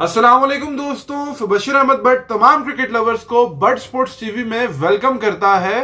अस्सलाम वालेकुम दोस्तों, बशीर अहमद बट तमाम क्रिकेट लवर्स को बट स्पोर्ट्स टीवी में वेलकम करता है।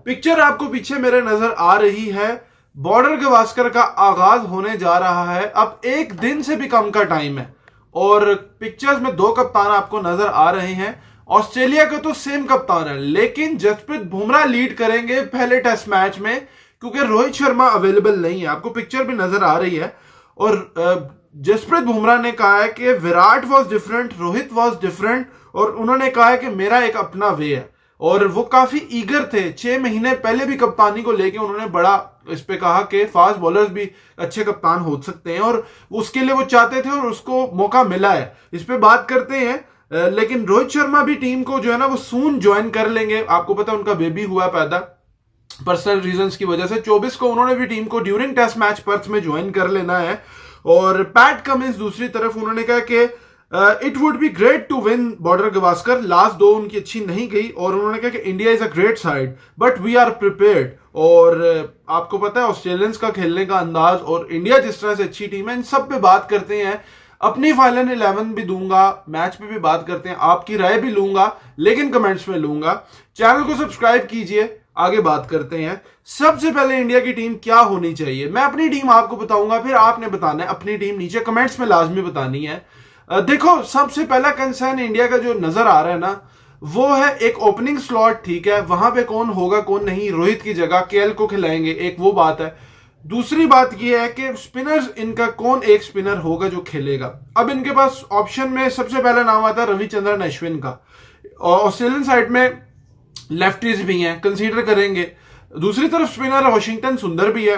पिक्चर आपको पीछे मेरे नजर आ रही है। बॉर्डर गवास्कर का आगाज होने जा रहा है। अब एक दिन से भी कम का टाइम है और पिक्चर्स में दो कप्तान आपको नजर आ रहे हैं। ऑस्ट्रेलिया का तो सेम कप्तान है, लेकिन जसप्रीत बुमराह लीड करेंगे पहले टेस्ट मैच में क्योंकि रोहित शर्मा अवेलेबल नहीं है। आपको पिक्चर भी नजर आ रही है और जसप्रीत बुमराह ने कहा है कि Virat was different, Rohit was different और उन्होंने कहा है कि मेरा एक अपना वे है और वो काफी ईगर थे। 6 महीने पहले भी कप्तानी को लेके उन्होंने बड़ा इस पे कहा कि फास्ट बॉलर्स भी अच्छे कप्तान हो सकते हैं और उसके लिए वो चाहते थे और उसको मौका मिला है। इस पे बात करते हैं। लेकिन रोहित शर्मा भी टीम को जो है ना वो सून ज्वाइन कर लेंगे। आपको पता है उनका बेबी हुआ पैदा पर्सनल रीजंस की वजह से। 24 को उन्होंने भी टीम को ड्यूरिंग टेस्ट मैच पर्थ में ज्वाइन कर लेना है। और पैट कमिंस दूसरी तरफ उन्होंने कहा कि it would be great to win Border Gavaskar. Last दो उनकी अच्छी नहीं गई और उन्होंने कहा कि India is a great side but we are prepared. और आपको पता है ऑस्ट्रेलियंस का खेलने का अंदाज और इंडिया जिस तरह से अच्छी टीम है, इन सब पे बात करते हैं। अपनी फाइनल 11 भी दूंगा, मैच पे भी बात करते हैं, आपकी राय भी लूंगा लेकिन कमेंट्स में लूंगा। चैनल को सब्सक्राइब कीजिए, आगे बात करते हैं। सबसे पहले इंडिया की टीम क्या होनी चाहिए, मैं अपनी टीम आपको बताऊंगा, फिर आपने बताना है अपनी टीम नीचे कमेंट्स में लाजमी बतानी है। देखो, सबसे पहला कंसर्न इंडिया का जो नजर आ रहा है ना वो है एक ओपनिंग स्लॉट। ठीक है, वहां पे कौन होगा कौन नहीं, रोहित की जगह केएल को खिलाएंगे, एक वो बात है। दूसरी बात यह है कि स्पिनर्स इनका कौन एक स्पिनर होगा जो खेलेगा। अब इनके पास ऑप्शन में सबसे पहला नाम आता है रविचंद्रन अश्विन का। ऑस्ट्रेलियन साइड में लेफ्टीज भी हैं, कंसीडर करेंगे। दूसरी तरफ स्पिनर वॉशिंगटन सुंदर भी है,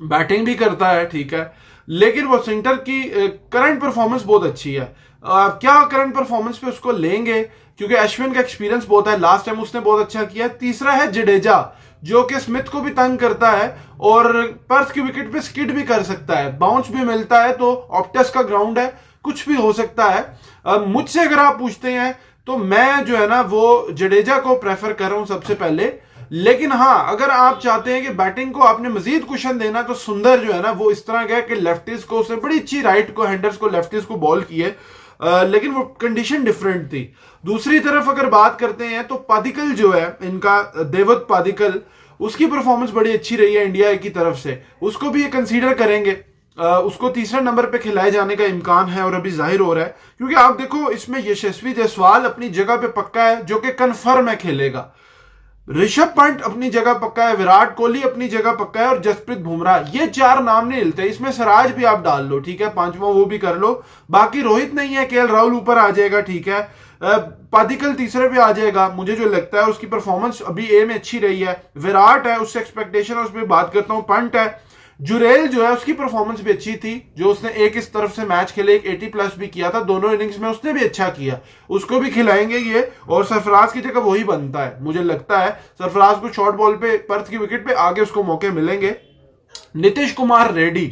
बैटिंग भी करता है, ठीक है, लेकिन वॉशिंगटन की करंट परफॉर्मेंस बहुत अच्छी है। क्या करंट परफॉर्मेंस पे उसको लेंगे क्योंकि अश्विन का एक्सपीरियंस बहुत है, लास्ट टाइम उसने बहुत अच्छा किया। तीसरा है जडेजा जो कि स्मिथ को भी तंग करता है और पर्थ की विकेट पे स्किड भी कर सकता है, बाउंस भी मिलता है, तो ऑप्टस का ग्राउंड है, कुछ भी हो सकता है। मुझसे अगर आप पूछते हैं तो मैं जो है ना वो जडेजा को प्रेफर कर रहा हूं सबसे पहले। लेकिन हाँ, अगर आप चाहते हैं कि बैटिंग को आपने मजीद कुशन देना तो सुंदर जो है ना वो इस तरह का कि लेफ्टीज को उसने बड़ी अच्छी राइट को हैंडर्स को लेफ्टीज को बॉल किए, लेकिन वो कंडीशन डिफरेंट थी। दूसरी तरफ अगर बात करते हैं तो पादिकल जो है इनका, देवदत्त पादिकल, उसकी परफॉर्मेंस बड़ी अच्छी रही है इंडिया की तरफ से, उसको भी ये कंसीडर करेंगे। उसको तीसरे नंबर पे खिलाए जाने का इम्कान है और अभी जाहिर हो रहा है क्योंकि आप देखो इसमें यशस्वी जायसवाल अपनी जगह पे पक्का है जो कि कन्फर्म है खेलेगा, ऋषभ पंत अपनी जगह पक्का है, विराट कोहली अपनी जगह पक्का है और जसप्रीत बुमराह। ये 4 नाम नहीं हिलते, इसमें सिराज भी आप डाल लो, ठीक है, 5वां वो भी कर लो। बाकी रोहित नहीं है, केएल राहुल ऊपर आ जाएगा, ठीक है, पादिकल तीसरे पे आ जाएगा मुझे जो लगता है, उसकी परफॉर्मेंस अभी ए में अच्छी रही है। विराट है, उससे एक्सपेक्टेशन है, उस पर बात करता हूं। पंत है, जुरेल जो है उसकी परफॉर्मेंस भी अच्छी थी, जो उसने एक इस तरफ से मैच खेले, एक 80+ भी किया था, दोनों इनिंग्स में उसने भी अच्छा किया, उसको भी खिलाएंगे ये। और सरफराज की जगह वही बनता है, मुझे लगता है सरफराज को शॉर्ट बॉल पे पर्थ की विकेट पे आगे उसको मौके मिलेंगे। नीतीश कुमार रेड्डी,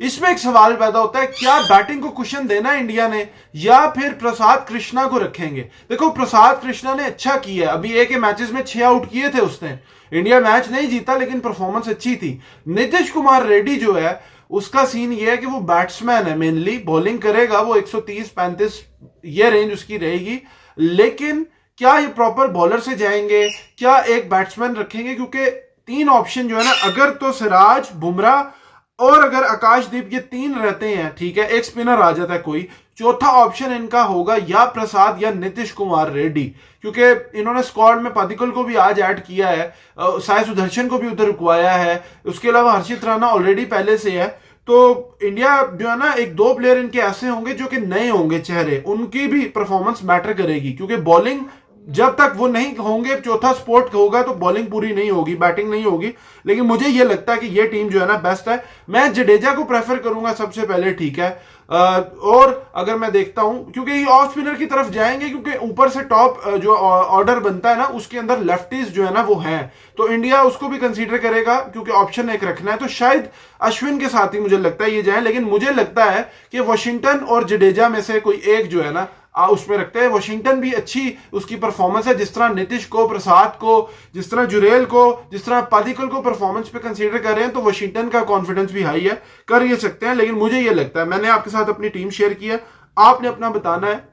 इसमें एक सवाल पैदा होता है, क्या बैटिंग को कुशन देना इंडिया ने या फिर प्रसाद कृष्णा को रखेंगे। देखो, प्रसाद कृष्णा ने अच्छा किया, अभी एक मैचेस में 6 आउट किए थे उसने, इंडिया मैच नहीं जीता लेकिन परफॉर्मेंस अच्छी थी। नीतीश कुमार रेड्डी जो है उसका सीन ये है कि वो बैट्समैन है, मेनली बॉलिंग करेगा, वो 130-135 ये रेंज उसकी रहेगी, लेकिन क्या ये प्रॉपर बॉलर से जाएंगे, क्या एक बैट्समैन रखेंगे, क्योंकि 3 ऑप्शन जो है ना, अगर तो सिराज, बुमराह और अगर आकाशदीप, ये 3 रहते हैं, ठीक है, एक स्पिनर आ जाता है कोई, चौथा ऑप्शन इनका होगा या प्रसाद या नीतीश कुमार रेड्डी, क्योंकि इन्होंने स्क्वाड में पादिकल को भी आज ऐड किया है, साई सुदर्शन को भी उधर रुकवाया है, उसके अलावा हर्षित राणा ऑलरेडी पहले से है। तो इंडिया जो है ना, 1-2 प्लेयर इनके ऐसे होंगे जो कि नए होंगे चेहरे, उनकी भी परफॉर्मेंस मैटर करेगी, क्योंकि बॉलिंग जब तक वो नहीं होंगे, चौथा स्पोर्ट होगा तो बॉलिंग पूरी नहीं होगी, बैटिंग नहीं होगी। लेकिन मुझे ये लगता है कि ये टीम जो है ना बेस्ट है, मैं जडेजा को प्रेफर करूंगा सबसे पहले, ठीक है। और अगर मैं देखता हूं, क्योंकि ये ऑफ स्पिनर की तरफ जाएंगे, क्योंकि ऊपर से टॉप जो ऑर्डर बनता है ना उसके अंदर लेफ्टीज जो है ना वो हैं, तो इंडिया उसको भी कंसीडर करेगा क्योंकि ऑप्शन एक रखना है, तो शायद अश्विन के साथ ही मुझे लगता है ये जाए। लेकिन मुझे लगता है कि वॉशिंगटन और जडेजा में से कोई एक जो है ना उसमें रखते हैं। वॉशिंगटन भी अच्छी उसकी परफॉर्मेंस है, जिस तरह नीतीश को, प्रसाद को, जिस तरह जुरेल को, जिस तरह पादिकल को परफॉर्मेंस पे कंसीडर कर रहे हैं, तो वॉशिंगटन का कॉन्फिडेंस भी हाई है, कर ये सकते हैं। लेकिन मुझे ये लगता है, मैंने आपके साथ अपनी टीम शेयर की है, आपने अपना बताना है।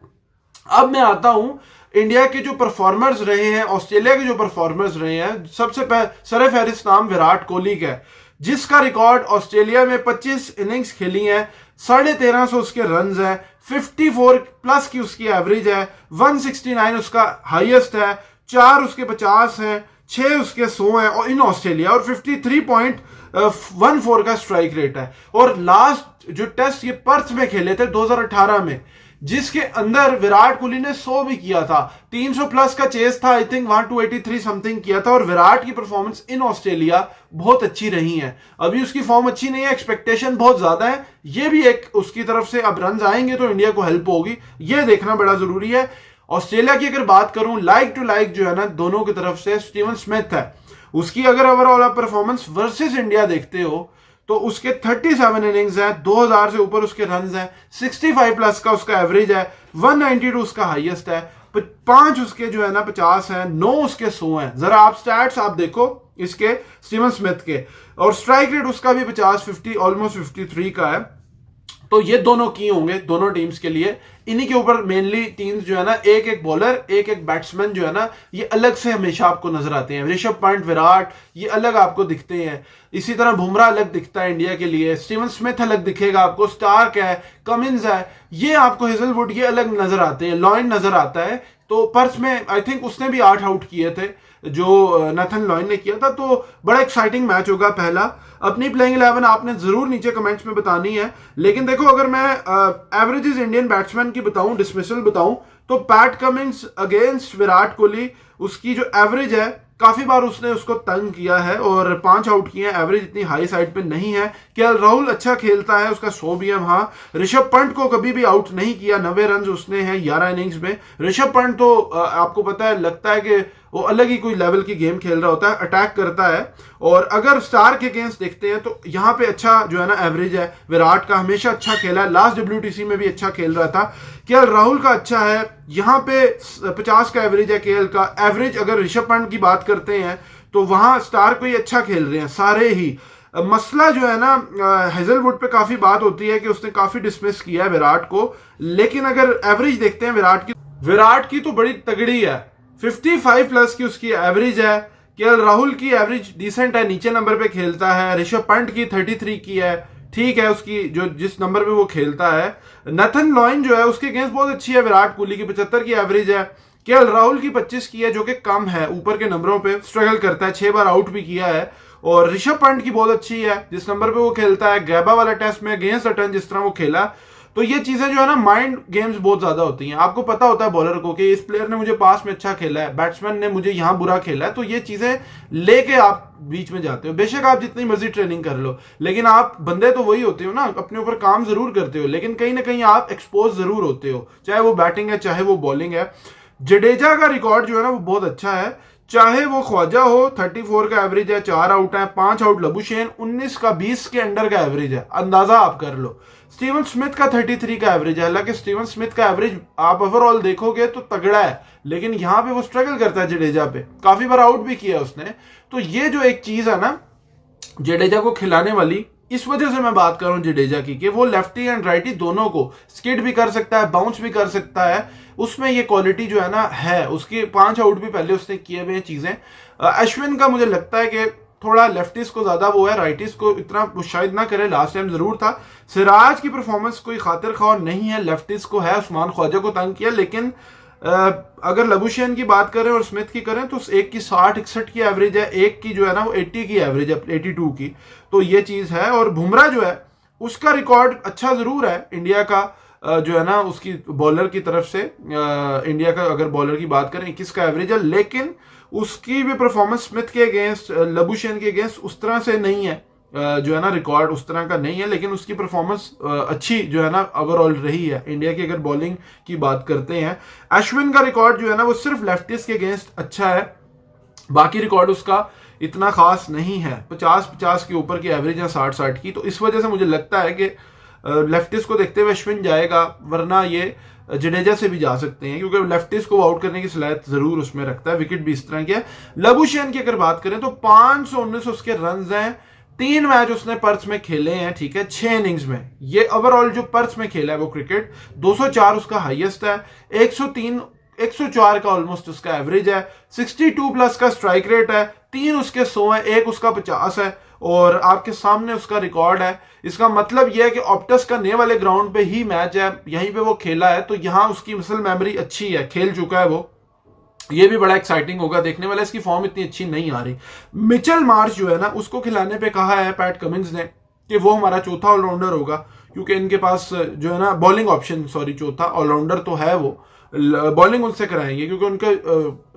अब मैं आता हूं इंडिया के जो परफॉर्मर्स रहे हैं, ऑस्ट्रेलिया के जो परफॉर्मर्स रहे हैं, सबसे सर फहरिस्त नाम विराट कोहली का है, जिसका रिकॉर्ड ऑस्ट्रेलिया में 25 इनिंग्स खेली है, 1350 उसके रन है, 54 प्लस की उसकी एवरेज है, 169 उसका हाईएस्ट है, 4 उसके 50 हैं, 6 उसके 100 हैं और इन ऑस्ट्रेलिया, और 53.14 का स्ट्राइक रेट है। और लास्ट जो टेस्ट ये पर्थ में खेले थे 2018 में, जिसके अंदर विराट कोहली ने 100 भी किया था, 300 प्लस का चेस था, आई थिंक 283 समथिंग किया था। और विराट की परफॉर्मेंस इन ऑस्ट्रेलिया बहुत अच्छी रही है। अभी उसकी फॉर्म अच्छी नहीं है, एक्सपेक्टेशन बहुत ज्यादा है, ये भी एक उसकी तरफ से अब रन आएंगे तो इंडिया को हेल्प होगी, ये देखना बड़ा जरूरी है। ऑस्ट्रेलिया की अगर बात करूं, लाइक टू लाइक जो है ना दोनों की तरफ से, स्टीवन स्मिथ है, उसकी अगर ओवरऑल परफॉर्मेंस वर्सेस इंडिया देखते हो तो उसके 37 इनिंग्स हैं, 2000 से ऊपर उसके रन हैं, 65 प्लस का उसका एवरेज है, 192 उसका हाईएस्ट है, 5 उसके जो है ना 50 हैं, 9 उसके 100 हैं। जरा आप स्टैट्स आप देखो इसके स्टीवन स्मिथ के, और स्ट्राइक रेट उसका भी 50 ऑलमोस्ट 53 का है। तो ये दोनों की होंगे दोनों टीम्स के लिए, इन्हीं के ऊपर मेनली टीम्स जो है ना, एक एक बॉलर एक एक बैट्समैन जो है ना, ये अलग से हमेशा आपको नजर आते हैं। ऋषभ पंत, विराट, ये अलग आपको दिखते हैं। इसी तरह बुमराह अलग दिखता है इंडिया के लिए, स्टीवन स्मिथ अलग दिखेगा आपको, स्टार्क है, कमिंस है, ये आपको हेजलवुड ये अलग नजर आते हैं, लॉयन नजर आता है। तो पर्थ में आई थिंक उसने भी 8 आउट किए थे जो नेथन लॉयन ने किया था। तो बड़ा एक्साइटिंग मैच होगा पहला। अपनी प्लेइंग 11 आपने जरूर नीचे कमेंट्स में बतानी है। लेकिन देखो, अगर मैं एवरेजेस इंडियन बैट्समैन की बताऊं, डिसमिसल बताऊं, तो PAT Cummins against Virat Kohli, उसकी जो एवरेज है, काफी बार उसने उसको तंग किया है और 5 आउट किए हैं, एवरेज इतनी हाई साइड पे नहीं है। केएल राहुल अच्छा खेलता है, उसका 100 भी है वहां। ऋषभ पंत को कभी भी आउट नहीं किया, 90 रन उसने हैं 11 इनिंग्स में। ऋषभ पंत तो आपको पता है, लगता है कि वो अलग ही कोई लेवल की गेम खेल रहा होता है, अटैक करता है। और अगर स्टार के अगेंस्ट देखते हैं तो यहाँ पे अच्छा जो है ना एवरेज है विराट का, हमेशा अच्छा खेला है, लास्ट WTC में भी अच्छा खेल रहा था। केएल राहुल का अच्छा है, यहाँ पे 50 का एवरेज है केएल का। एवरेज अगर ऋषभ पंत की बात करते हैं तो वहां स्टार को ही अच्छा खेल रहे हैं सारे ही। मसला जो है ना, हेजलवुड पे काफी बात होती है कि उसने काफी डिसमिस किया है विराट को, लेकिन अगर एवरेज देखते हैं विराट की तो बड़ी तगड़ी है, 55 प्लस की उसकी एवरेज है। केएल राहुल की एवरेज डिसेंट है, नीचे नंबर पे खेलता है। ऋषभ पंत की 33 की है, ठीक है, उसकी जो जिस नंबर पे वो खेलता है। नेथन लॉयन जो है उसके अगेंस्ट बहुत अच्छी है, विराट कोहली की 75 की एवरेज है। केएल राहुल की 25 की है, जो कि कम है, ऊपर के नंबरों पे स्ट्रगल करता है, 6 बार आउट भी किया है। और ऋषभ पंत की बहुत अच्छी है, जिस नंबर पे वो खेलता है, गैबा वाला टेस्ट में अगेंस्ट अटन जिस तरह वो खेला। तो ये चीजें जो है ना, माइंड गेम्स बहुत ज्यादा होती हैं। आपको पता होता है बॉलर को कि इस प्लेयर ने मुझे पास में अच्छा खेला है, बैट्समैन ने मुझे यहां बुरा खेला है, तो ये चीजें लेके आप बीच में जाते हो। बेशक आप जितनी मर्जी ट्रेनिंग कर लो, लेकिन आप बंदे तो वही होते हो ना, अपने ऊपर काम जरूर करते हो, लेकिन कहीं ना कहीं आप एक्सपोज जरूर होते हो, चाहे वो बैटिंग है चाहे वो बॉलिंग है। जडेजा का रिकॉर्ड जो है ना वो बहुत अच्छा है, चाहे वो ख्वाजा हो, 34 का एवरेज है, 4 आउट है, 5 आउट लबुशेन, 19 का 20 के अंडर का एवरेज है, अंदाजा आप कर लो। स्टीवन स्मिथ का 33 का एवरेज है, हालांकि स्टीवन स्मिथ का एवरेज आप ओवरऑल देखोगे तो तगड़ा है, लेकिन यहां पे वो स्ट्रगल करता है जडेजा पे, काफी बार आउट भी किया उसने। तो ये जो एक चीज है ना जडेजा को खिलाने वाली, इस वजह से मैं बात कर रहा हूं जडेजा की, कि वो लेफ्टी एंड राइटी दोनों को स्किड भी कर सकता है, बाउंस भी कर सकता है, उसमें ये क्वालिटी जो है ना है उसकी। 5 आउट भी पहले उसने किए हुए चीजें। अश्विन का मुझे लगता है कि थोड़ा लेफ्टिस्ट को ज्यादा वो है, राइटिस्ट को इतना शायद ना करे, लास्ट टाइम जरूर था। सिराज की परफॉर्मेंस कोई खातिर खौर नहीं है, लेफ्टिस्ट को है, उस्मान ख्वाजा को तंग किया। लेकिन अगर लबुशेन की बात करें और स्मिथ की करें तो एक की 60-61 की एवरेज है, एक की जो है ना वो 80 की एवरेज है, 82 की। तो ये चीज है। और बुमराह जो है उसका रिकॉर्ड अच्छा जरूर है इंडिया का, जो है ना उसकी बॉलर की तरफ से, इंडिया का अगर बॉलर की बात करें 21 का एवरेज है, लेकिन उसकी भी परफॉर्मेंस स्मिथ के अगेंस्ट, लबुशेन के अगेंस्ट उस तरह से नहीं है, जो है ना रिकॉर्ड उस तरह का नहीं है, लेकिन उसकी परफॉर्मेंस अच्छी जो है ना ओवरऑल रही है इंडिया की अगर बॉलिंग की बात करते हैं। अश्विन का रिकॉर्ड जो है ना वो सिर्फ लेफ्टिस्ट के अगेंस्ट अच्छा है, बाकी रिकॉर्ड उसका इतना खास नहीं है। 50-50 के ऊपर की एवरेज है, 60-60 की। तो इस वजह से मुझे लगता है कि लेफ्टिस्ट को देखते हुए अश्विन जाएगा, वरना ये जडेजा से भी जा सकते हैं, क्योंकि लेफ्टिस्ट को आउट करने की सलाहियत जरूर उसमें रखता है। विकेट भी इस तरह की है। लबुशेन की अगर बात करें तो 519 उसके रन हैं, 3 मैच उसने पर्थ में खेले हैं, ठीक है, 6 इनिंग्स में। ये ओवरऑल जो पर्थ में खेला है वो क्रिकेट, 204 उसका हाईएस्ट है, 103 104 का ऑलमोस्ट उसका एवरेज है, 62 प्लस का स्ट्राइक रेट है, 3 उसके 100 है, 1 उसका 50 है, और आपके सामने उसका रिकॉर्ड है। इसका मतलब यह है कि ऑप्टस का नए वाले ग्राउंड पे ही मैच है, यहीं पे वो खेला है, तो यहां उसकी मसल मेमोरी अच्छी है, खेल चुका है वो। ये भी बड़ा एक्साइटिंग होगा देखने वाला। इसकी फॉर्म इतनी अच्छी नहीं आ रही। मिचेल मार्श जो है ना, उसको खिलाने पे कहा है पैट कमिंस ने कि वो हमारा चौथा ऑलराउंडर होगा, क्योंकि इनके पास जो है ना बॉलिंग ऑप्शन, सॉरी चौथा ऑलराउंडर तो है, वो बॉलिंग उनसे कराएंगे क्योंकि उनका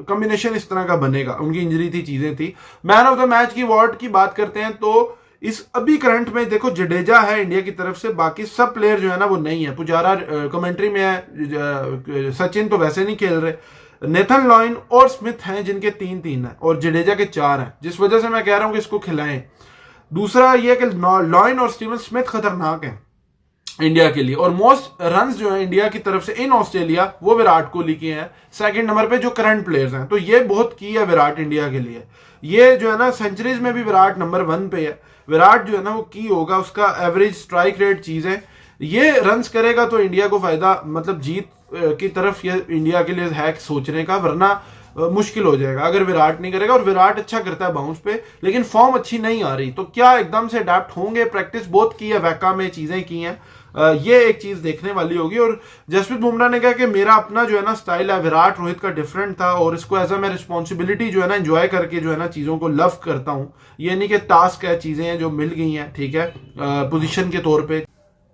कॉम्बिनेशन इस तरह का बनेगा। उनकी इंजरी थी, चीजें थी। मैन ऑफ द मैच की अवार्ड की बात करते हैं तो इस अभी करंट में देखो जडेजा है इंडिया की तरफ से, बाकी सब प्लेयर जो है ना वो नहीं है। पुजारा कमेंट्री में है, सचिन तो वैसे नहीं खेल रहे, नेथन लॉइन और स्मिथ हैं जिनके 3-3 है और जडेजा के 4 हैं, जिस वजह से मैं कह रहा हूं कि इसको खिलाएं। दूसरा यह कि लॉइन और स्टीवन स्मिथ खतरनाक हैं इंडिया के लिए, और मोस्ट रन्स जो है इंडिया की तरफ से इन ऑस्ट्रेलिया वो विराट कोहली के हैं। सेकंड नंबर पे जो करंट प्लेयर्स हैं, तो ये बहुत की है विराट इंडिया के लिए। ये जो है ना सेंचुरीज में भी विराट नंबर 1 पे है। विराट जो है ना वो की होगा, उसका एवरेज स्ट्राइक रेट चीजें, ये रन्स करेगा तो इंडिया को फायदा, मतलब जीत की तरफ ये इंडिया के लिए है सोचने का, वरना मुश्किल हो जाएगा अगर विराट नहीं करेगा। और विराट अच्छा करता है बाउंस पे, लेकिन फॉर्म अच्छी नहीं आ रही, तो क्या एकदम से अडेप्ट होंगे? प्रैक्टिस बहुत की है, वैका में चीजें की हैं, ये एक चीज देखने वाली होगी। और जसप्रीत बुमराह ने कहा कि मेरा अपना जो है ना स्टाइल है, विराट रोहित का डिफरेंट था, और इसको एज अ मैं रिस्पॉन्सिबिलिटी जो है ना एंजॉय करके जो है ना चीजों को लव करता हूं। ये नहीं कि टास्क है, चीजें हैं जो मिल गई हैं, ठीक है, पोजीशन के तौर पे।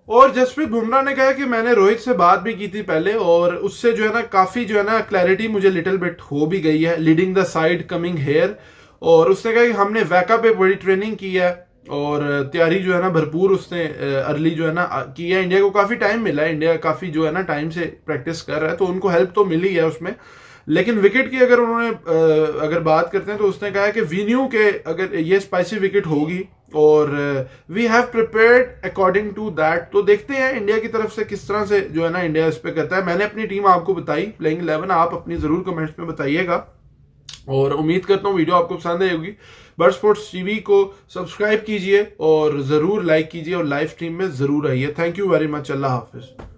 और जसप्रीत बुमराह ने कहा कि मैंने रोहित से बात भी की थी पहले, और उससे जो है ना काफी जो है ना क्लैरिटी मुझे लिटिल बिट हो भी गई है, leading the side coming here. और उसने कहा कि हमने वैका पे बड़ी ट्रेनिंग की है और तैयारी जो है ना भरपूर उसने अर्ली जो है ना की है। इंडिया को काफी टाइम मिला है, इंडिया काफी जो है ना टाइम से प्रैक्टिस कर रहा है, तो उनको हेल्प तो मिली है उसमें। लेकिन विकेट की अगर उन्होंने अगर बात करते हैं तो उसने कहा है कि वी न्यू के अगर ये स्पाइसी विकेट होगी और we have prepared according to that. तो देखते हैं इंडिया की तरफ से किस तरह से जो है ना इंडिया इस पे करता है। मैंने अपनी टीम आपको बताई प्लेइंग 11, आप अपनी जरूर कमेंट्स में बताइएगा, और उम्मीद करता हूँ वीडियो आपको पसंद आई होगी। बर्ड स्पोर्ट्स टीवी को सब्सक्राइब कीजिए और जरूर लाइक कीजिए और लाइव स्ट्रीम में जरूर आइए। Thank you very much. Allah Hafiz.